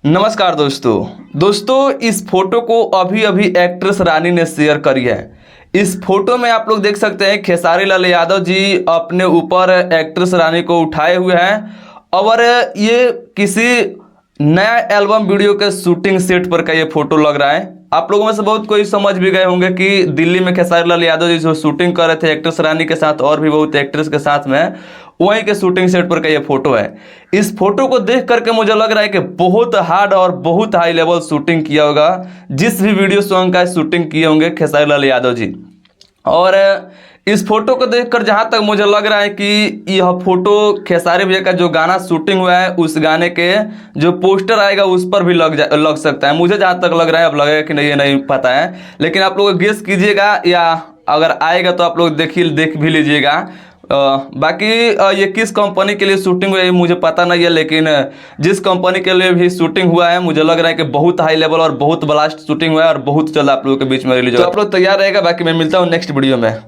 नमस्कार दोस्तों इस फोटो को अभी अभी एक्ट्रेस रानी ने शेयर करी है। इस फोटो में आप लोग देख सकते हैं खेसारी लाल यादव जी अपने ऊपर एक्ट्रेस रानी को उठाए हुए हैं और ये किसी नया एल्बम वीडियो के शूटिंग सेट पर का ये फोटो लग रहा है। आप लोगों में से बहुत कोई समझ भी गए होंगे कि दिल्ली में खेसारी लाल यादव जी जो शूटिंग कर रहे थे एक्ट्रेस रानी के साथ और भी बहुत एक्ट्रेस के साथ में, वहीं के शूटिंग सेट पर का ये फोटो है। इस फोटो को देख करके मुझे लग रहा है कि बहुत हार्ड और बहुत हाई लेवल शूटिंग किया होगा। जिस भी वीडियो सॉन्ग का शूटिंग किए होंगे खेसारी लाल यादव जी, और इस फोटो को देखकर जहां तक मुझे लग रहा है कि यह फोटो खेसारी भैया का जो गाना शूटिंग हुआ है उस गाने के जो पोस्टर आएगा उस पर भी लग सकता है। मुझे जहां तक लग रहा है, अब लगेगा कि नहीं ये नहीं पता है, लेकिन आप लोग गेस कीजिएगा या अगर आएगा तो आप लोग देख भी लीजिएगा। बाकी ये किस कंपनी के लिए शूटिंग हुआ है मुझे पता नहीं है, लेकिन जिस कंपनी के लिए भी शूटिंग हुआ है मुझे लग रहा है कि बहुत हाई लेवल और बहुत ब्लास्ट शूटिंग हुआ है और बहुत जल्द आप लोगों के बीच में रिलीज होगा। तो आप लोग तैयार रहेगा। बाकी मैं मिलता हूँ नेक्स्ट वीडियो में।